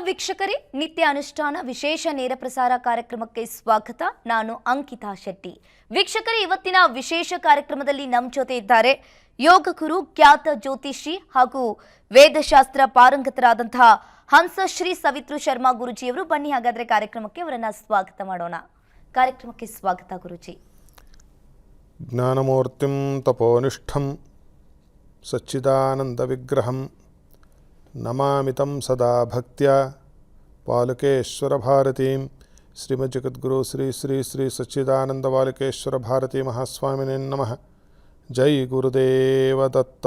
ವೀಕ್ಷಕರೇ, ನಿತ್ಯ ಅನುಷ್ಠಾನ ವಿಶೇಷ ನೇರ ಪ್ರಸಾರ ಕಾರ್ಯಕ್ರಮಕ್ಕೆ ಸ್ವಾಗತ. ನಾನು ಅಂಕಿತಾ ಶೆಟ್ಟಿ. ವೀಕ್ಷಕರೇ, ಇವತ್ತಿನ ವಿಶೇಷ ಕಾರ್ಯಕ್ರಮದಲ್ಲಿ ನಮ್ಮ ಜೊತೆ ಇದ್ದಾರೆ ಯೋಗ ಗುರು, ಖ್ಯಾತ ಜ್ಯೋತಿಷಿ ಹಾಗೂ ವೇದಶಾಸ್ತ್ರ ಪಾರಂಗತರಾದಂತಹ ಹಂಸಶ್ರೀ ಸವಿತೃ ಶರ್ಮಾ ಗುರುಜಿಯವರು. ಬನ್ನಿ ಹಾಗಾದ್ರೆ ಕಾರ್ಯಕ್ರಮಕ್ಕೆ ಅವರನ್ನ ಸ್ವಾಗತ ಮಾಡೋಣ. ಕಾರ್ಯಕ್ರಮಕ್ಕೆ ಸ್ವಾಗತ ಗುರುಜಿ. ಜ್ಞಾನಮೂರ್ತಿಂ ತಪೋನಿಷ್ಠಂ ಸಚ್ಚಿದಾನಂದ ವಿಗ್ರಹಂ ನಮಾಮಿತಂ ಸದಾ ಭಕ್ತ್ಯ ಬಾಲಕೇಶ್ವರ ಭಾರತೀಂ ಶ್ರೀಮಜ್ಜಗದ್ಗುರು ಶ್ರೀ ಶ್ರೀ ಶ್ರೀ ಸಚ್ಚಿದಾನಂದ ಬಾಲಕೇಶ್ವರ ಭಾರತೀ ಮಹಾಸ್ವಾಮಿನೇ ನಮಃ. ಜೈ ಗುರುದೇವ ದತ್ತ.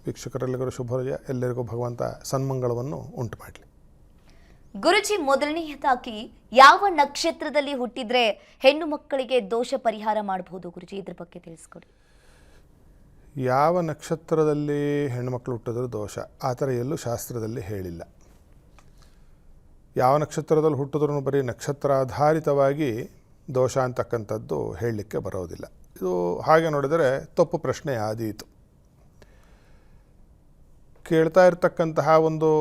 ವೀಕ್ಷಕರೆಲ್ಲರಿಗೂ ಶುಭೋದಯ. ಎಲ್ಲರಿಗೂ ಭಗವಂತ ಸನ್ಮಂಗಳವನ್ನು ಉಂಟು ಮಾಡಲಿ. ಗುರುಜಿ, ಮೊದಲನೆಯದಾಗಿ ಯಾವ ನಕ್ಷತ್ರದಲ್ಲಿ ಹುಟ್ಟಿದ್ರೆ ಹೆಣ್ಣು ಮಕ್ಕಳಿಗೆ ದೋಷ ಪರಿಹಾರ ಮಾಡಬಹುದು ಗುರುಜಿ, ಇದ್ರ ಬಗ್ಗೆ ತಿಳಿಸ್ಕೊಡಿ. ಯಾವ ನಕ್ಷತ್ರದಲ್ಲಿ ಹೆಣ್ಣುಮಕ್ಕಳು ಹುಟ್ಟಿದ್ರೂ ದೋಷ, ಆ ಥರ ಎಲ್ಲೂ ಶಾಸ್ತ್ರದಲ್ಲಿ ಹೇಳಿಲ್ಲ. ಯಾವ ನಕ್ಷತ್ರದಲ್ಲಿ ಹುಟ್ಟಿದ್ರೂ ಬರೀ ನಕ್ಷತ್ರಾಧಾರಿತವಾಗಿ ದೋಷ ಅಂತಕ್ಕಂಥದ್ದು ಹೇಳಲಿಕ್ಕೆ ಬರೋದಿಲ್ಲ. ಇದು ಹಾಗೆ ನೋಡಿದರೆ ತಪ್ಪು ಪ್ರಶ್ನೆ ಆದೀತು. ಕೇಳ್ತಾ ಇರತಕ್ಕಂತಹ ಒಂದು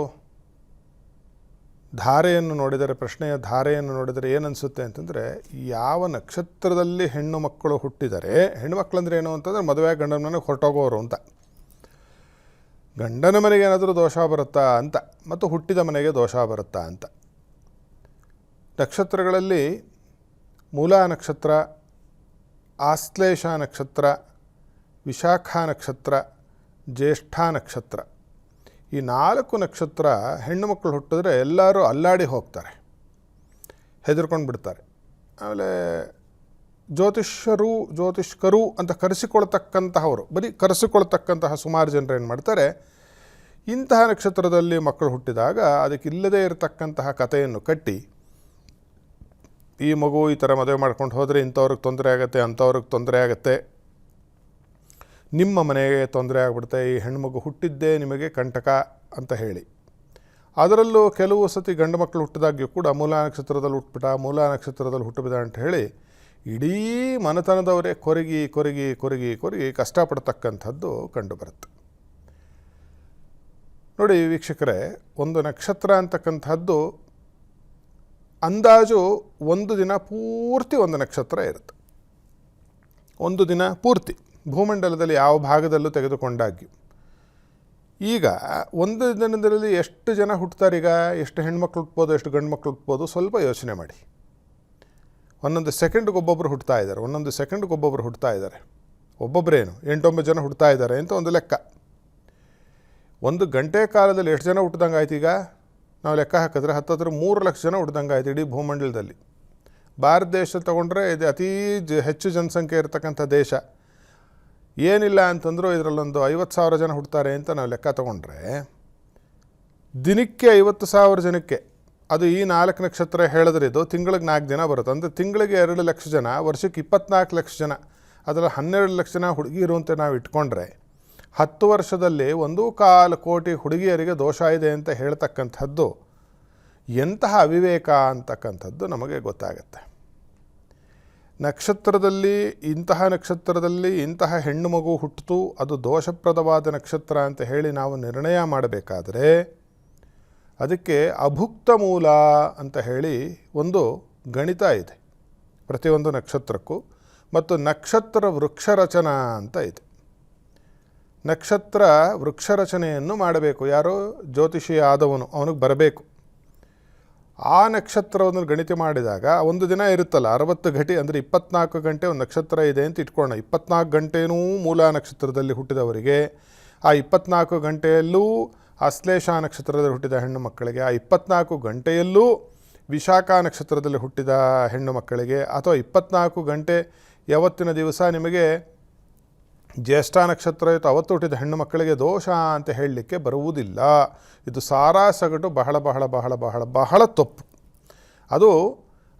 ಧಾರೆಯನ್ನು ನೋಡಿದರೆ, ಪ್ರಶ್ನೆಯ ಧಾರೆಯನ್ನು ನೋಡಿದರೆ ಏನನ್ನಿಸುತ್ತೆ ಅಂತಂದರೆ, ಯಾವ ನಕ್ಷತ್ರದಲ್ಲಿ ಹೆಣ್ಣು ಮಕ್ಕಳು ಹುಟ್ಟಿದರೆ, ಹೆಣ್ಣು ಮಕ್ಕಳಂದ್ರೆ ಏನು ಅಂತಂದರೆ ಮದುವೆ ಗಂಡನ ಮನೆಗೆ ಹೊರಟೋಗೋರು ಅಂತ, ಗಂಡನ ಮನೆಗೆ ಏನಾದರೂ ದೋಷ ಬರುತ್ತಾ ಅಂತ, ಮತ್ತು ಹುಟ್ಟಿದ ಮನೆಗೆ ದೋಷ ಬರುತ್ತಾ ಅಂತ. ನಕ್ಷತ್ರಗಳಲ್ಲಿ ಮೂಲ ನಕ್ಷತ್ರ, ಆಶ್ಲೇಷ ನಕ್ಷತ್ರ, ವಿಶಾಖ ನಕ್ಷತ್ರ, ಜ್ಯೇಷ್ಠ ನಕ್ಷತ್ರ, ಈ 4 ನಕ್ಷತ್ರ ಹೆಣ್ಣು ಮಕ್ಕಳು ಹುಟ್ಟಿದ್ರೆ ಎಲ್ಲರೂ ಅಲ್ಲಾಡಿ ಹೋಗ್ತಾರೆ, ಹೆದರ್ಕೊಂಡು ಬಿಡ್ತಾರೆ. ಆಮೇಲೆ ಜ್ಯೋತಿಷ್ಕರು ಅಂತ ಕರೆಸಿಕೊಳ್ತಕ್ಕಂತಹವರು, ಬರೀ ಕರೆಸಿಕೊಳ್ತಕ್ಕಂತಹ ಸುಮಾರು ಜನರು ಏನು ಮಾಡ್ತಾರೆ, ಇಂತಹ ನಕ್ಷತ್ರದಲ್ಲಿ ಮಕ್ಕಳು ಹುಟ್ಟಿದಾಗ ಅದಕ್ಕೆ ಇಲ್ಲದೇ ಇರತಕ್ಕಂತಹ ಕಥೆಯನ್ನು ಕಟ್ಟಿ, ಈ ಮಗು ಈ ಥರ ಮದುವೆ ಮಾಡ್ಕೊಂಡು ಹೋದರೆ ಇಂಥವ್ರಿಗೆ ತೊಂದರೆ ಆಗುತ್ತೆ, ಅಂಥವ್ರಿಗೆ ತೊಂದರೆ ಆಗುತ್ತೆ, ನಿಮ್ಮ ಮನೆಗೆ ತೊಂದರೆ ಆಗಿಬಿಡುತ್ತೆ, ಈ ಹೆಣ್ಮಗು ಹುಟ್ಟಿದ್ದೇ ನಿಮಗೆ ಕಂಟಕ ಅಂತ ಹೇಳಿ. ಅದರಲ್ಲೂ ಕೆಲವು ಸತಿ ಗಂಡು ಮಕ್ಕಳು ಹುಟ್ಟಿದಾಗ್ಯೂ ಕೂಡ ಮೂಲ ನಕ್ಷತ್ರದಲ್ಲಿ ಹುಟ್ಟುಬಿದ ಅಂತ ಹೇಳಿ ಇಡೀ ಮನೆತನದವರೇ ಕೊರಗಿ ಕಷ್ಟಪಡ್ತಕ್ಕಂಥದ್ದು ಕಂಡುಬರುತ್ತೆ. ನೋಡಿ ವೀಕ್ಷಕರೇ, ಒಂದು ನಕ್ಷತ್ರ ಅಂತಕ್ಕಂಥದ್ದು ಅಂದಾಜು ಒಂದು ದಿನ ಪೂರ್ತಿ ಒಂದು ನಕ್ಷತ್ರ ಇರುತ್ತೆ. ಒಂದು ದಿನ ಪೂರ್ತಿ ಭೂಮಂಡಲದಲ್ಲಿ ಯಾವ ಭಾಗದಲ್ಲೂ ತೆಗೆದುಕೊಂಡಾಗ್ಯೂ. ಈಗ ಒಂದು ದಿನದಲ್ಲಿ ಎಷ್ಟು ಜನ ಹುಟ್ಟುತ್ತಾರೀಗ, ಎಷ್ಟು ಹೆಣ್ಮಕ್ಳು ಹುಟ್ಬೋದು, ಎಷ್ಟು ಗಂಡು ಮಕ್ಕಳು ಹುಟ್ಬೋದು, ಸ್ವಲ್ಪ ಯೋಚನೆ ಮಾಡಿ. ಒಂದೊಂದು ಸೆಕೆಂಡ್ಗೆ ಒಬ್ಬೊಬ್ಬರು ಹುಟ್ತಾ ಇದ್ದಾರೆ. ಒಬ್ಬೊಬ್ಬರೇನು 8-9 ಜನ ಹುಟ್ತಾ ಇದ್ದಾರೆ ಅಂತ ಒಂದು ಲೆಕ್ಕ. ಒಂದು ಗಂಟೆ ಕಾಲದಲ್ಲಿ ಎಷ್ಟು ಜನ ಹುಟ್ಟಿದಂಗೆ ಆಯ್ತು? ಈಗ ನಾವು ಲೆಕ್ಕ ಹಾಕಿದ್ರೆ 3 ಲಕ್ಷ ಜನ ಹುಟ್ಟಿದಂಗೆ ಆಯ್ತು ಇಡೀ ಭೂಮಂಡಲದಲ್ಲಿ. ಭಾರತ ದೇಶ ತಗೊಂಡ್ರೆ ಇದು ಅತೀ ಹೆಚ್ಚು ಜನಸಂಖ್ಯೆ ಇರತಕ್ಕಂಥ ದೇಶ. ಏನಿಲ್ಲ ಅಂತಂದರೂ ಇದರಲ್ಲೊಂದು 50,000 ಜನ ಹುಡ್ತಾರೆ ಅಂತ ನಾವು ಲೆಕ್ಕ ತೊಗೊಂಡ್ರೆ, ದಿನಕ್ಕೆ 50,000 ಜನಕ್ಕೆ, ಅದು ಈ 4 ನಕ್ಷತ್ರ ಹೇಳಿದ್ರೆ ಇದು ತಿಂಗಳಿಗೆ 4 ದಿನ ಬರುತ್ತೆ. ಅಂದರೆ ತಿಂಗಳಿಗೆ 2 ಲಕ್ಷ ಜನ, ವರ್ಷಕ್ಕೆ 24 ಲಕ್ಷ ಜನ, ಅದರಲ್ಲಿ 12 ಲಕ್ಷ ಜನ ಹುಡುಗಿರು ಅಂತ ನಾವು ಇಟ್ಕೊಂಡ್ರೆ 10 ವರ್ಷದಲ್ಲಿ 1.25 ಕೋಟಿ ಹುಡುಗಿಯರಿಗೆ ದೋಷ ಇದೆ ಅಂತ ಹೇಳ್ತಕ್ಕಂಥದ್ದು ಎಂತಹ ಅವಿವೇಕ ಅಂತಕ್ಕಂಥದ್ದು ನಮಗೆ ಗೊತ್ತಾಗುತ್ತೆ. ನಕ್ಷತ್ರದಲ್ಲಿ ಇಂತಹ ಹೆಣ್ಣು ಮಗು ಹುಟ್ಟಿತು, ಅದು ದೋಷಪ್ರದವಾದ ನಕ್ಷತ್ರ ಅಂತ ಹೇಳಿ ನಾವು ನಿರ್ಣಯ ಮಾಡಬೇಕಾದರೆ ಅದಕ್ಕೆ ಅಭುಕ್ತ ಮೂಲ ಅಂತ ಹೇಳಿ ಒಂದು ಗಣಿತ ಇದೆ ಪ್ರತಿಯೊಂದು ನಕ್ಷತ್ರಕ್ಕೂ. ಮತ್ತು ನಕ್ಷತ್ರ ವೃಕ್ಷರಚನಾ ಅಂತ ಇದೆ. ನಕ್ಷತ್ರ ವೃಕ್ಷರಚನೆಯನ್ನು ಮಾಡಬೇಕು. ಯಾರೋ ಜ್ಯೋತಿಷಿ ಆದವನು ಅವನಿಗೆ ಬರಬೇಕು. ಆ ನಕ್ಷತ್ರವನ್ನು ಗಣಿತ ಮಾಡಿದಾಗ ಒಂದು ದಿನ ಇರುತ್ತಲ್ಲ, 60 ಗಂಟೆ ಅಂದರೆ 24 ಗಂಟೆ ಒಂದು ನಕ್ಷತ್ರ ಇದೆ ಅಂತ ಇಟ್ಕೊಳ್ಳೋಣ. 24 ಗಂಟೆಯೂ ಮೂಲ ನಕ್ಷತ್ರದಲ್ಲಿ ಹುಟ್ಟಿದವರಿಗೆ, ಆ 24 ಗಂಟೆಯಲ್ಲೂ ಆಶ್ಲೇಷ ನಕ್ಷತ್ರದಲ್ಲಿ ಹುಟ್ಟಿದ ಹೆಣ್ಣು ಮಕ್ಕಳಿಗೆ, ಆ 24 ಗಂಟೆಯಲ್ಲೂ ವಿಶಾಖ ನಕ್ಷತ್ರದಲ್ಲಿ ಹುಟ್ಟಿದ ಹೆಣ್ಣು ಮಕ್ಕಳಿಗೆ, ಅಥವಾ 24 ಗಂಟೆ ಯಾವತ್ತಿನ ದಿವಸ ನಿಮಗೆ ಜ್ಯೇಷ್ಠ ನಕ್ಷತ್ರ ಇತ್ತು ಅವತ್ತು ಹುಟ್ಟಿದ ಹೆಣ್ಣು ಮಕ್ಕಳಿಗೆ ದೋಷ ಅಂತ ಹೇಳಲಿಕ್ಕೆ ಬರುವುದಿಲ್ಲ. ಇದು ಸಾರಾಸಗಟು ಬಹಳ ತಪ್ಪು. ಅದು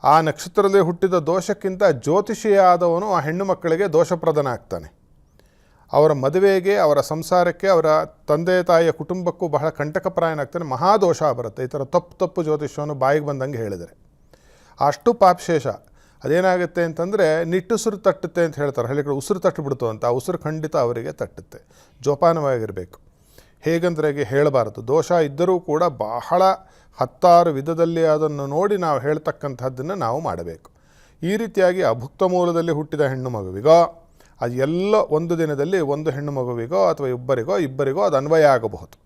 ಆ ನಕ್ಷತ್ರದಲ್ಲಿ ಹುಟ್ಟಿದ ದೋಷಕ್ಕಿಂತ ಜ್ಯೋತಿಷಿಯಾದವನು ಆ ಹೆಣ್ಣು ಮಕ್ಕಳಿಗೆ ದೋಷಪ್ರದನ ಆಗ್ತಾನೆ. ಅವರ ಮದುವೆಗೆ, ಅವರ ಸಂಸಾರಕ್ಕೆ, ಅವರ ತಂದೆ ತಾಯಿಯ ಕುಟುಂಬಕ್ಕೂ ಬಹಳ ಕಂಟಕಪ್ರಾಯನಾಗ್ತಾನೆ. ಮಹಾದೋಷ ಬರುತ್ತೆ ಈ ಥರ ತಪ್ಪು ಜ್ಯೋತಿಷವನ್ನು ಬಾಯಿಗೆ ಬಂದಂಗೆ ಹೇಳಿದರೆ. ಅಷ್ಟು ಪಾಪಶೇಷ. ಅದೇನಾಗುತ್ತೆ ಅಂತಂದರೆ ನಿಟ್ಟುಸಿರು ತಟ್ಟುತ್ತೆ ಅಂತ ಹೇಳ್ತಾರೆ. ಹಳ್ಳಿ ಕಡೆ ಉಸಿರು ತಟ್ಟುಬಿಡ್ತು ಅಂತ, ಆ ಉಸಿರು ಖಂಡಿತ ಅವರಿಗೆ ತಟ್ಟುತ್ತೆ. ಜೋಪಾನವಾಗಿರಬೇಕು. ಹೇಗಂದ್ರೆ ಹೇಳಬಾರದು. ದೋಷ ಇದ್ದರೂ ಕೂಡ ಬಹಳ 10 ವಿಧದಲ್ಲಿ ಅದನ್ನು ನೋಡಿ ನಾವು ಹೇಳ್ತಕ್ಕಂಥದ್ದನ್ನು ನಾವು ಮಾಡಬೇಕು. ಈ ರೀತಿಯಾಗಿ ಅಭುಕ್ತ ಮೂಲದಲ್ಲಿ ಹುಟ್ಟಿದ ಹೆಣ್ಣು ಮಗುವಿಗೋ ಅದು ಎಲ್ಲೋ ಒಂದು ದಿನದಲ್ಲಿ ಒಂದು ಹೆಣ್ಣು ಮಗುವಿಗೋ ಅಥವಾ ಇಬ್ಬರಿಗೋ ಅದು ಅನ್ವಯ ಆಗಬಹುದು.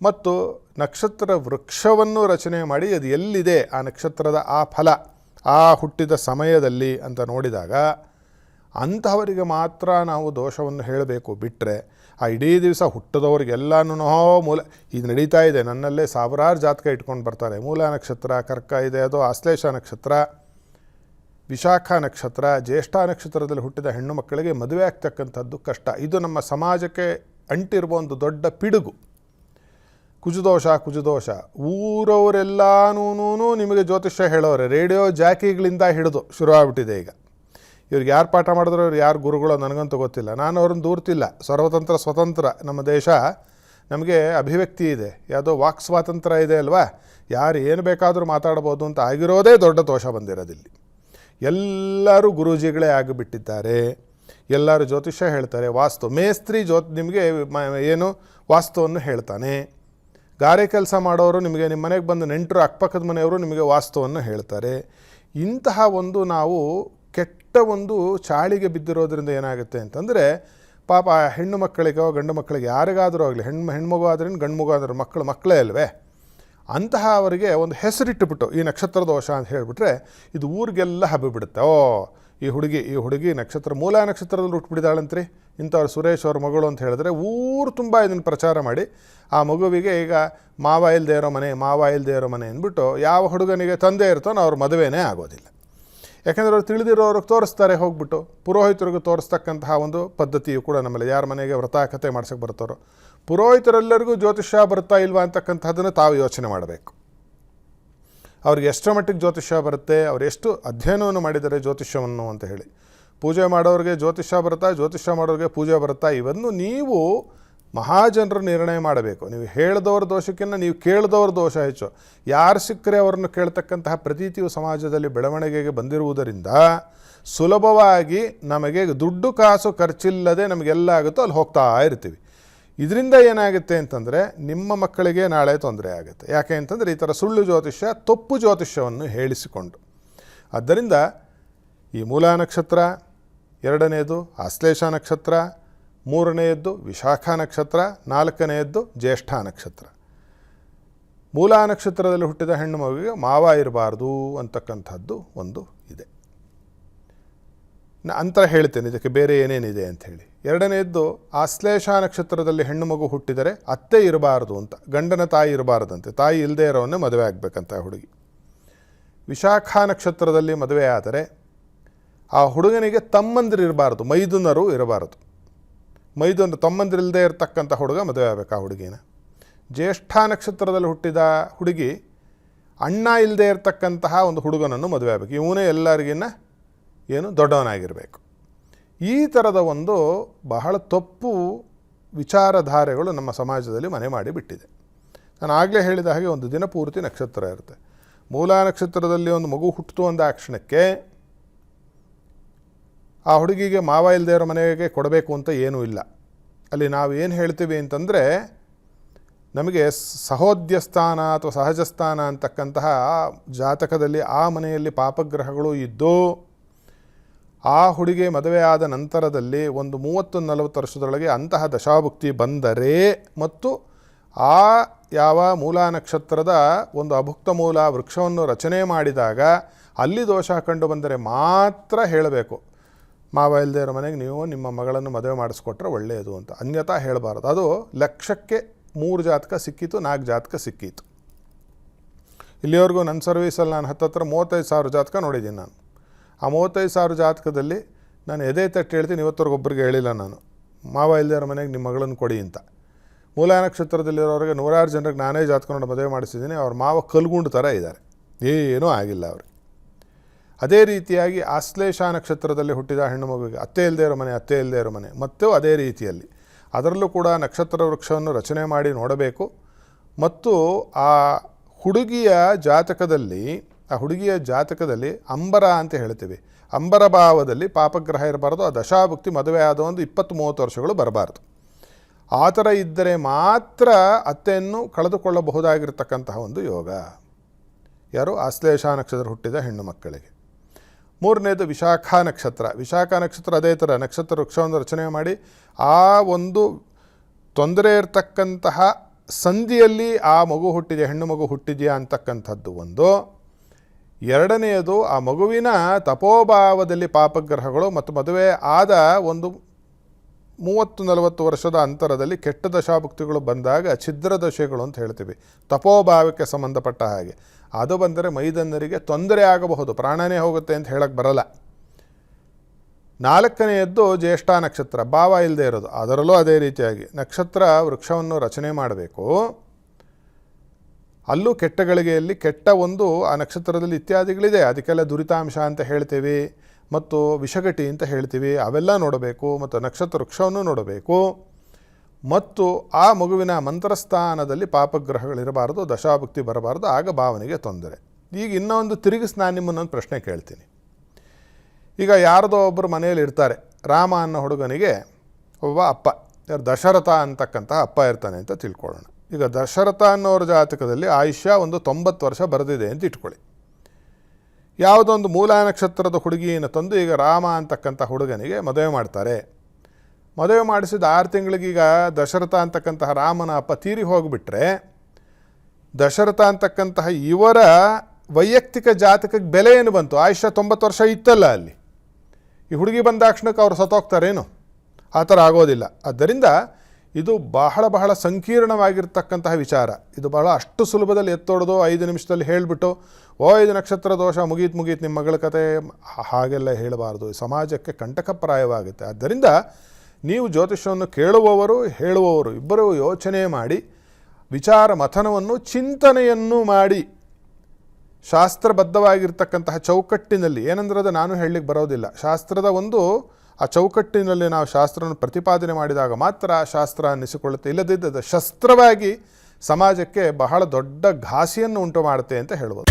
ಮತ್ತು ನಕ್ಷತ್ರ ವೃಕ್ಷವನ್ನು ರಚನೆ ಮಾಡಿ ಅದು ಎಲ್ಲಿದೆ ಆ ನಕ್ಷತ್ರದ ಆ ಫಲ ಆ ಹುಟ್ಟಿದ ಸಮಯದಲ್ಲಿ ಅಂತ ನೋಡಿದಾಗ ಅಂಥವರಿಗೆ ಮಾತ್ರ ನಾವು ದೋಷವನ್ನು ಹೇಳಬೇಕು. ಬಿಟ್ಟರೆ ಆ ಇಡೀ ದಿವಸ ಹುಟ್ಟಿದವ್ರಿಗೆಲ್ಲನೂ ಮೂಲ ಇದು ನಡೀತಾ ಇದೆ. ನನ್ನಲ್ಲೇ ಸಾವಿರಾರು ಜಾತಕ ಇಟ್ಕೊಂಡು ಬರ್ತಾರೆ. ಮೂಲ ನಕ್ಷತ್ರ ಕರ್ಕ ಇದೆ, ಅದು ಆಶ್ಲೇಷ ನಕ್ಷತ್ರ, ವಿಶಾಖ ನಕ್ಷತ್ರ, ಜ್ಯೇಷ್ಠ ನಕ್ಷತ್ರದಲ್ಲಿ ಹುಟ್ಟಿದ ಹೆಣ್ಣು ಮಕ್ಕಳಿಗೆ ಮದುವೆ ಆಗ್ತಕ್ಕಂಥದ್ದು ಕಷ್ಟ. ಇದು ನಮ್ಮ ಸಮಾಜಕ್ಕೆ ಅಂಟಿರುವ ಒಂದು ದೊಡ್ಡ ಪಿಡುಗು. ಕುಜುದೋಷ ಊರವರೆಲ್ಲನೂ ನಿಮಗೆ ಜ್ಯೋತಿಷ್ಯ ಹೇಳೋರೆ. ರೇಡಿಯೋ ಜಾಕಿಗಳಿಂದ ಹಿಡಿದು ಶುರುವಾಗ್ಬಿಟ್ಟಿದೆ ಈಗ. ಇವ್ರಿಗೆ ಯಾರು ಪಾಠ ಮಾಡಿದ್ರು, ಇವ್ರು ಯಾರು ಗುರುಗಳು ನನಗಂತೂ ಗೊತ್ತಿಲ್ಲ. ನಾನು ಅವ್ರನ್ನ ದೂರ್ತಿಲ್ಲ. ಸ್ವತಂತ್ರ ನಮ್ಮ ದೇಶ, ನಮಗೆ ಅಭಿವ್ಯಕ್ತಿ ಇದೆ, ಯಾವುದೋ ವಾಕ್ ಸ್ವಾತಂತ್ರ್ಯ ಇದೆ ಅಲ್ವಾ, ಯಾರು ಏನು ಬೇಕಾದರೂ ಮಾತಾಡ್ಬೋದು ಅಂತ ಆಗಿರೋದೇ ದೊಡ್ಡ ದೋಷ ಬಂದಿರೋದಿಲ್ಲಿ. ಎಲ್ಲರೂ ಗುರೂಜಿಗಳೇ ಆಗಿಬಿಟ್ಟಿದ್ದಾರೆ. ಎಲ್ಲರೂ ಜ್ಯೋತಿಷ್ಯ ಹೇಳ್ತಾರೆ. ವಾಸ್ತು ಮೇಸ್ತ್ರಿ ನಿಮಗೆ ಏನು ವಾಸ್ತುವನ್ನು ಹೇಳ್ತಾನೆ. ಗಾರೆ ಕೆಲಸ ಮಾಡೋರು ನಿಮಗೆ ನಿಮ್ಮ ಮನೆಗೆ ಬಂದು ನೆಂಟರು ಅಕ್ಕಪಕ್ಕದ ಮನೆಯವರು ನಿಮಗೆ ವಾಸ್ತುವನ್ನು ಹೇಳ್ತಾರೆ. ಇಂತಹ ಒಂದು ನಾವು ಕೆಟ್ಟ ಒಂದು ಚಾಳಿಗೆ ಬಿದ್ದಿರೋದ್ರಿಂದ ಏನಾಗುತ್ತೆ ಅಂತಂದರೆ ಪಾಪ ಹೆಣ್ಣು ಮಕ್ಕಳಿಗೋ ಗಂಡು ಮಕ್ಕಳಿಗೆ ಯಾರಿಗಾದರೂ ಆಗಲಿ, ಹೆಣ್ಮಗು ಆದ್ರೇನು ಗಂಡು ಮಗು ಆದ್ರೂ ಮಕ್ಕಳೇ ಅಲ್ವೇ, ಅಂತಹ ಅವರಿಗೆ ಒಂದು ಹೆಸರಿಟ್ಟುಬಿಟ್ಟು ಈ ನಕ್ಷತ್ರ ದೋಷ ಅಂತ ಹೇಳಿಬಿಟ್ರೆ ಇದು ಊರಿಗೆಲ್ಲ ಹಬ್ಬಿಬಿಡುತ್ತೆ. ಈ ಹುಡುಗಿ ನಕ್ಷತ್ರ ಮೂಲ ನಕ್ಷತ್ರದಲ್ಲಿ ಹುಟ್ಟುಬಿಟ್ಟಿದ್ದಾಳಂತ್ರಿ, ಇಂಥವ್ರು ಸುರೇಶ್ ಅವ್ರ ಮಗಳು ಅಂತ ಹೇಳಿದ್ರೆ ಊರು ತುಂಬ ಇದನ್ನು ಪ್ರಚಾರ ಮಾಡಿ ಆ ಮಗುವಿಗೆ ಈಗ ಮಾವ ಇಲ್ಲದೆ ಇರೋ ಮನೆ ಅಂದ್ಬಿಟ್ಟು ಯಾವ ಹುಡುಗನಿಗೆ ತಂದೆ ಇರ್ತಾನೋ ಅವ್ರ ಮದುವೆನೇ ಆಗೋದಿಲ್ಲ. ಯಾಕೆಂದರೆ ಅವ್ರು ತಿಳಿದಿರೋರಿಗೆ ತೋರಿಸ್ತಾರೆ, ಹೋಗ್ಬಿಟ್ಟು ಪುರೋಹಿತರಿಗೂ ತೋರಿಸ್ತಕ್ಕಂತಹ ಒಂದು ಪದ್ಧತಿಯು ಕೂಡ ನಮ್ಮಲ್ಲಿ. ಯಾರ ಮನೆಗೆ ವ್ರತ ಕಥೆ ಮಾಡ್ಸೋಕ್ಕೆ ಬರ್ತಾರೋ ಪುರೋಹಿತರೆಲ್ಲರಿಗೂ ಜ್ಯೋತಿಷ್ಯ ಬರುತ್ತಾ ಇಲ್ವಾ ಅಂತಕ್ಕಂಥದ್ದನ್ನು ತಾವು ಯೋಚನೆ ಮಾಡಬೇಕು. ಅವ್ರಿಗೆ ಎಷ್ಟರ ಮಟ್ಟಿಗೆ ಜ್ಯೋತಿಷ್ಯ ಬರುತ್ತೆ, ಅವ್ರು ಎಷ್ಟು ಅಧ್ಯಯನವನ್ನು ಮಾಡಿದ್ದಾರೆ ಜ್ಯೋತಿಷ್ಯವನ್ನು ಅಂತ ಹೇಳಿ. ಪೂಜೆ ಮಾಡೋರಿಗೆ ಜ್ಯೋತಿಷ್ಯ ಬರುತ್ತಾ, ಜ್ಯೋತಿಷ್ಯ ಮಾಡೋರಿಗೆ ಪೂಜೆ ಬರುತ್ತಾ, ಇವನ್ನು ನೀವು ಮಹಾಜನರು ನಿರ್ಣಯ ಮಾಡಬೇಕು. ನೀವು ಹೇಳಿದವ್ರ ದೋಷಕ್ಕಿಂತ ನೀವು ಕೇಳಿದವ್ರ ದೋಷ ಹೆಚ್ಚು. ಯಾರು ಸಿಕ್ಕರೆ ಅವರನ್ನು ಕೇಳ್ತಕ್ಕಂತಹ ಪ್ರತೀತಿಯು ಸಮಾಜದಲ್ಲಿ ಬೆಳವಣಿಗೆಗೆ ಬಂದಿರುವುದರಿಂದ ಸುಲಭವಾಗಿ ನಮಗೆ ದುಡ್ಡು ಕಾಸು ಖರ್ಚಿಲ್ಲದೆ ನಮಗೆಲ್ಲ ಆಗುತ್ತೋ ಅಲ್ಲಿ ಹೋಗ್ತಾ ಇರ್ತೀವಿ. ಇದರಿಂದ ಏನಾಗುತ್ತೆ ಅಂತಂದರೆ ನಿಮ್ಮ ಮಕ್ಕಳಿಗೆ ನಾಳೆ ತೊಂದರೆ ಆಗುತ್ತೆ. ಯಾಕೆ ಅಂತಂದರೆ ಈ ಥರ ಸುಳ್ಳು ಜ್ಯೋತಿಷ್ಯ, ತಪ್ಪು ಜ್ಯೋತಿಷ್ಯವನ್ನು ಹೇಳಿಸಿಕೊಂಡು. ಆದ್ದರಿಂದ ಈ ಮೂಲ ನಕ್ಷತ್ರ, ಎರಡನೆಯದು ಆಶ್ಲೇಷ ನಕ್ಷತ್ರ, ಮೂರನೆಯದ್ದು ವಿಶಾಖ ನಕ್ಷತ್ರ, ನಾಲ್ಕನೆಯದ್ದು ಜ್ಯೇಷ್ಠ ನಕ್ಷತ್ರ. ಮೂಲ ನಕ್ಷತ್ರದಲ್ಲಿ ಹುಟ್ಟಿದ ಹೆಣ್ಣು ಮಗುವಿಗೆ ಮಾವ ಇರಬಾರ್ದು ಅಂತಕ್ಕಂಥದ್ದು ಒಂದು ಇದೆ. ಅಂತರ ಹೇಳ್ತೇನೆ ಇದಕ್ಕೆ ಬೇರೆ ಏನೇನಿದೆ ಅಂಥೇಳಿ. ಎರಡನೆಯದ್ದು ಆಶ್ಲೇಷ ನಕ್ಷತ್ರದಲ್ಲಿ ಹೆಣ್ಣು ಮಗು ಹುಟ್ಟಿದರೆ ಅತ್ತೆ ಇರಬಾರ್ದು ಅಂತ, ಗಂಡನ ತಾಯಿ ಇರಬಾರ್ದಂತೆ, ತಾಯಿ ಇಲ್ಲದೆ ಇರೋವನ್ನೇ ಮದುವೆ ಆಗಬೇಕಂತ ಹುಡುಗಿ. ವಿಶಾಖ ನಕ್ಷತ್ರದಲ್ಲಿ ಮದುವೆ ಆದರೆ ಆ ಹುಡುಗನಿಗೆ ತಮ್ಮಂದಿರು ಇರಬಾರ್ದು, ಮೈದುನರು ಇರಬಾರ್ದು. ತಮ್ಮಂದಿರಿಲ್ಲದೆ ಇರತಕ್ಕಂಥ ಹುಡುಗ ಮದುವೆ ಆಗಬೇಕು ಆ ಹುಡುಗಿನ. ಜ್ಯೇಷ್ಠ ನಕ್ಷತ್ರದಲ್ಲಿ ಹುಟ್ಟಿದ ಹುಡುಗಿ ಅಣ್ಣ ಇಲ್ಲದೆ ಇರತಕ್ಕಂತಹ ಒಂದು ಹುಡುಗನನ್ನು ಮದುವೆ ಆಗಬೇಕು. ಇವನೇ ಎಲ್ಲರಿಗಿನ್ನ ದೊಡ್ಡವನಾಗಿರಬೇಕು. ಈ ಥರದ ಒಂದು ಬಹಳ ತಪ್ಪು ವಿಚಾರಧಾರೆಗಳು ನಮ್ಮ ಸಮಾಜದಲ್ಲಿ ಮನೆ ಮಾಡಿಬಿಟ್ಟಿದೆ. ನಾನು ಆಗಲೇ ಹೇಳಿದ ಹಾಗೆ ಒಂದು ದಿನ ಪೂರ್ತಿ ನಕ್ಷತ್ರ ಇರುತ್ತೆ. ಮೂಲ ನಕ್ಷತ್ರದಲ್ಲಿ ಒಂದು ಮಗು ಹುಟ್ಟಿತು ಅಂದ ಕ್ಷಣಕ್ಕೆ ಆ ಹುಡುಗಿಗೆ ಮಾವ ಇಲ್ಲದೆ ಇರೋ ಮನೆಗೆ ಕೊಡಬೇಕು ಅಂತ ಏನೂ ಇಲ್ಲ. ಅಲ್ಲಿ ನಾವು ಏನು ಹೇಳ್ತೀವಿ ಅಂತಂದರೆ, ನಮಗೆ ಸಹೋದ್ಯ ಸ್ಥಾನ ಅಥವಾ ಸಹಜ ಸ್ಥಾನ ಅಂತಕ್ಕಂತಹ ಜಾತಕದಲ್ಲಿ ಆ ಮನೆಯಲ್ಲಿ ಪಾಪಗ್ರಹಗಳು ಇದ್ದು ಆ ಹುಡುಗಿ ಮದುವೆ ಆದ ನಂತರದಲ್ಲಿ ಒಂದು 30-40 ವರ್ಷದೊಳಗೆ ಅಂತಹ ದಶಾಭುಕ್ತಿ ಬಂದರೆ ಮತ್ತು ಆ ಯಾವ ಮೂಲ ನಕ್ಷತ್ರದ ಒಂದು ಅಭುಕ್ತ ಮೂಲ ವೃಕ್ಷವನ್ನು ರಚನೆ ಮಾಡಿದಾಗ ಅಲ್ಲಿ ದೋಷ ಕಂಡು ಬಂದರೆ ಮಾತ್ರ ಹೇಳಬೇಕು, ಮಾವ ಇಲ್ಲದೆ ಇರೋ ಮನೆಗೆ ನೀವು ನಿಮ್ಮ ಮಗಳನ್ನು ಮದುವೆ ಮಾಡಿಸ್ಕೊಟ್ರೆ ಒಳ್ಳೆಯದು ಅಂತ. ಅನ್ಯಥಾ ಹೇಳಬಾರ್ದು. ಅದು ಲಕ್ಷಕ್ಕೆ 3 ಜಾತಕ ಸಿಕ್ಕಿತು, 4 ಜಾತಕ ಸಿಕ್ಕಿತು. ಇಲ್ಲಿವರೆಗೂ ನನ್ನ ಸರ್ವೀಸಲ್ಲಿ ನಾನು ಹತ್ತತ್ರ 35,000 ಜಾತಕ ನೋಡಿದ್ದೀನಿ. ನಾನು ಆ 35,000 ಜಾತಕದಲ್ಲಿ ನಾನು ಎದೆ ತಟ್ಟು ಹೇಳ್ತೀನಿ, ಇವತ್ತವರೆಗೊಬ್ಬರಿಗೆ ಹೇಳಿಲ್ಲ ನಾನು ಮಾವ ಇಲ್ಲದೆ ಇರೋ ಮನೆಗೆ ನಿಮ್ಮ ಮಗಳನ್ನು ಕೊಡಿ ಅಂತ. ಮೂಲ ನಕ್ಷತ್ರದಲ್ಲಿರೋರಿಗೆ 100 ಜನರಿಗೆ ನಾನೇ ಜಾತಕ ನೋಡಿ ಮದುವೆ ಮಾಡಿಸಿದ್ದೀನಿ. ಅವ್ರ ಮಾವ ಕಲ್ಗುಂಡು ಥರ ಇದ್ದಾರೆ, ಏನೂ ಆಗಿಲ್ಲ ಅವ್ರಿಗೆ. ಅದೇ ರೀತಿಯಾಗಿ ಆಶ್ಲೇಷ ನಕ್ಷತ್ರದಲ್ಲಿ ಹುಟ್ಟಿದ ಹೆಣ್ಣು ಮಗುವಿಗೆ ಅತ್ತೆ ಇಲ್ಲದೆ ಇರೋ ಮನೆ ಮತ್ತು ಅದೇ ರೀತಿಯಲ್ಲಿ ಅದರಲ್ಲೂ ಕೂಡ ನಕ್ಷತ್ರ ವೃಕ್ಷವನ್ನು ರಚನೆ ಮಾಡಿ ನೋಡಬೇಕು. ಮತ್ತು ಆ ಹುಡುಗಿಯ ಜಾತಕದಲ್ಲಿ ಅಂಬರ ಅಂತ ಹೇಳ್ತೀವಿ, ಅಂಬರ ಭಾವದಲ್ಲಿ ಪಾಪಗ್ರಹ ಇರಬಾರ್ದು. ಆ ದಶಾಭುಕ್ತಿ ಮದುವೆ ಆದ ಒಂದು 20-30 ವರ್ಷಗಳು ಬರಬಾರ್ದು. ಆ ಥರ ಇದ್ದರೆ ಮಾತ್ರ ಅತ್ತೆಯನ್ನು ಕಳೆದುಕೊಳ್ಳಬಹುದಾಗಿರ್ತಕ್ಕಂತಹ ಒಂದು ಯೋಗ. ಯಾರು? ಆಶ್ಲೇಷ ನಕ್ಷತ್ರ ಹುಟ್ಟಿದ ಹೆಣ್ಣು ಮಕ್ಕಳಿಗೆ. ಮೂರನೇದು ವಿಶಾಖ ನಕ್ಷತ್ರ. ವಿಶಾಖ ನಕ್ಷತ್ರ ಅದೇ ಥರ ನಕ್ಷತ್ರ ವೃಕ್ಷವನ್ನು ರಚನೆ ಮಾಡಿ ಆ ಒಂದು ತೊಂದರೆ ಇರತಕ್ಕಂತಹ ಸಂಧಿಯಲ್ಲಿ ಆ ಮಗು ಹುಟ್ಟಿದೆಯಾ, ಹೆಣ್ಣು ಮಗು ಹುಟ್ಟಿದೆಯಾ ಅಂತಕ್ಕಂಥದ್ದು ಒಂದು. ಎರಡನೆಯದು ಆ ಮಗುವಿನ ತಪೋಭಾವದಲ್ಲಿ ಪಾಪಗ್ರಹಗಳು ಮತ್ತು ಮದುವೆ ಆದ ಒಂದು 30-40 ವರ್ಷದ ಅಂತರದಲ್ಲಿ ಕೆಟ್ಟ ದಶಾಭುಕ್ತಿಗಳು ಬಂದಾಗ ಛಿದ್ರ ದಶೆಗಳು ಅಂತ ಹೇಳ್ತೀವಿ, ತಪೋಭಾವಕ್ಕೆ ಸಂಬಂಧಪಟ್ಟ ಹಾಗೆ. ಅದು ಬಂದರೆ ಮೈದನ್ನರಿಗೆ ತೊಂದರೆ ಆಗಬಹುದು, ಪ್ರಾಣನೇ ಹೋಗುತ್ತೆ ಅಂತ ಹೇಳಕ್ಕೆ ಬರಲ್ಲ. ನಾಲ್ಕನೆಯದ್ದು ಜ್ಯೇಷ್ಠ ನಕ್ಷತ್ರ, ಭಾವ ಇಲ್ಲದೆ ಇರೋದು. ಅದರಲ್ಲೂ ಅದೇ ರೀತಿಯಾಗಿ ನಕ್ಷತ್ರ ವೃಕ್ಷವನ್ನು ರಚನೆ ಮಾಡಬೇಕು. ಅಲ್ಲೂ ಕೆಟ್ಟ ಗಳಿಗೆಯಲ್ಲಿ ಕೆಟ್ಟ ಒಂದು ಆ ನಕ್ಷತ್ರದಲ್ಲಿ ಇತ್ಯಾದಿಗಳಿದೆ, ಅದಕ್ಕೆಲ್ಲ ದುರಿತಾಂಶ ಅಂತ ಹೇಳ್ತೀವಿ ಮತ್ತು ವಿಷಗಟಿ ಅಂತ ಹೇಳ್ತೀವಿ, ಅವೆಲ್ಲ ನೋಡಬೇಕು. ಮತ್ತು ನಕ್ಷತ್ರ ವೃಕ್ಷವನ್ನು ನೋಡಬೇಕು. ಮತ್ತು ಆ ಮಗುವಿನ ಮಂತ್ರಸ್ಥಾನದಲ್ಲಿ ಪಾಪಗ್ರಹಗಳಿರಬಾರ್ದು, ದಶಾಭುಕ್ತಿ ಬರಬಾರ್ದು, ಆಗ ಭಾವನೆಗೆ ತೊಂದರೆ. ಈಗ ಇನ್ನೊಂದು ತಿರುಗಿಸಿ ನಾನು ನಿಮ್ಮನ್ನೊಂದು ಪ್ರಶ್ನೆ ಕೇಳ್ತೀನಿ. ಈಗ ಯಾರದೋ ಒಬ್ಬರು ಮನೆಯಲ್ಲಿ ಇರ್ತಾರೆ, ರಾಮ ಅನ್ನೋ ಹುಡುಗನಿಗೆ ಒಬ್ಬ ಅಪ್ಪ, ದಶರಥ ಅಂತಕ್ಕಂತಹ ಅಪ್ಪ ಇರ್ತಾನೆ ಅಂತ ತಿಳ್ಕೊಳ್ಳೋಣ. ಈಗ ದಶರಥ ಅನ್ನೋರ ಜಾತಕದಲ್ಲಿ ಆಯುಷ್ಯ ಒಂದು 90 ವರ್ಷ ಬರೆದಿದೆ ಅಂತ ಇಟ್ಕೊಳ್ಳಿ. ಯಾವುದೊಂದು ಮೂಲ ನಕ್ಷತ್ರದ ಹುಡುಗಿಯನ್ನು ತಂದು ಈಗ ರಾಮ ಅಂತಕ್ಕಂಥ ಹುಡುಗನಿಗೆ ಮದುವೆ ಮಾಡ್ತಾರೆ. ಮದುವೆ ಮಾಡಿಸಿದ 6 ತಿಂಗಳಿಗೀಗ ದಶರಥ ಅಂತಕ್ಕಂತಹ ರಾಮನ ಅಪ್ಪ ತೀರಿ ಹೋಗಿಬಿಟ್ರೆ ದಶರಥ ಅಂತಕ್ಕಂತಹ ಇವರ ವೈಯಕ್ತಿಕ ಜಾತಕಕ್ಕೆ ಬೆಲೆ ಏನು ಬಂತು? ಆಯುಷ್ಯ 90 ವರ್ಷ ಇತ್ತಲ್ಲ ಅಲ್ಲಿ. ಈ ಹುಡುಗಿ ಬಂದಾಕ್ಷಣಕ್ಕೆ ಅವ್ರು ಸತ್ತೋಗ್ತಾರೇನು? ಆ ಥರ ಆಗೋದಿಲ್ಲ. ಆದ್ದರಿಂದ ಇದು ಬಹಳ ಬಹಳ ಸಂಕೀರ್ಣವಾಗಿರ್ತಕ್ಕಂತಹ ವಿಚಾರ. ಇದು ಬಹಳ ಅಷ್ಟು ಸುಲಭದಲ್ಲಿ ಎತ್ತೊಡೆದು 5 ನಿಮಿಷದಲ್ಲಿ ಹೇಳಿಬಿಟ್ಟು ಇದು ನಕ್ಷತ್ರ ದೋಷ ಮುಗೀತು ನಿಮ್ಮ ಮಗಳ ಕತೆ ಹಾಗೆಲ್ಲ ಹೇಳಬಾರ್ದು, ಸಮಾಜಕ್ಕೆ ಕಂಟಕಪ್ರಾಯವಾಗುತ್ತೆ. ಆದ್ದರಿಂದ ನೀವು ಜ್ಯೋತಿಷ್ಯವನ್ನು ಕೇಳುವವರು ಹೇಳುವವರು ಇಬ್ಬರೂ ಯೋಚನೆ ಮಾಡಿ ವಿಚಾರ ಮಥನವನ್ನು ಚಿಂತನೆಯನ್ನು ಮಾಡಿ ಶಾಸ್ತ್ರಬದ್ಧವಾಗಿರ್ತಕ್ಕಂತಹ ಚೌಕಟ್ಟಿನಲ್ಲಿ, ಏನಂದ್ರೆ ಅದು ನಾನು ಹೇಳಲಿಕ್ಕೆ ಬರೋದಿಲ್ಲ, ಶಾಸ್ತ್ರದ ಒಂದು ಆ ಚೌಕಟ್ಟಿನಲ್ಲಿ ನಾವು ಶಾಸ್ತ್ರವನ್ನು ಪ್ರತಿಪಾದನೆ ಮಾಡಿದಾಗ ಮಾತ್ರ ಶಾಸ್ತ್ರ ಅನ್ನಿಸಿಕೊಳ್ಳುತ್ತೆ. ಇಲ್ಲದಿದ್ದ ಶಸ್ತ್ರವಾಗಿ ಸಮಾಜಕ್ಕೆ ಬಹಳ ದೊಡ್ಡ ಘಾಸಿಯನ್ನು ಉಂಟು ಮಾಡುತ್ತೆ ಅಂತ ಹೇಳ್ಬೋದು.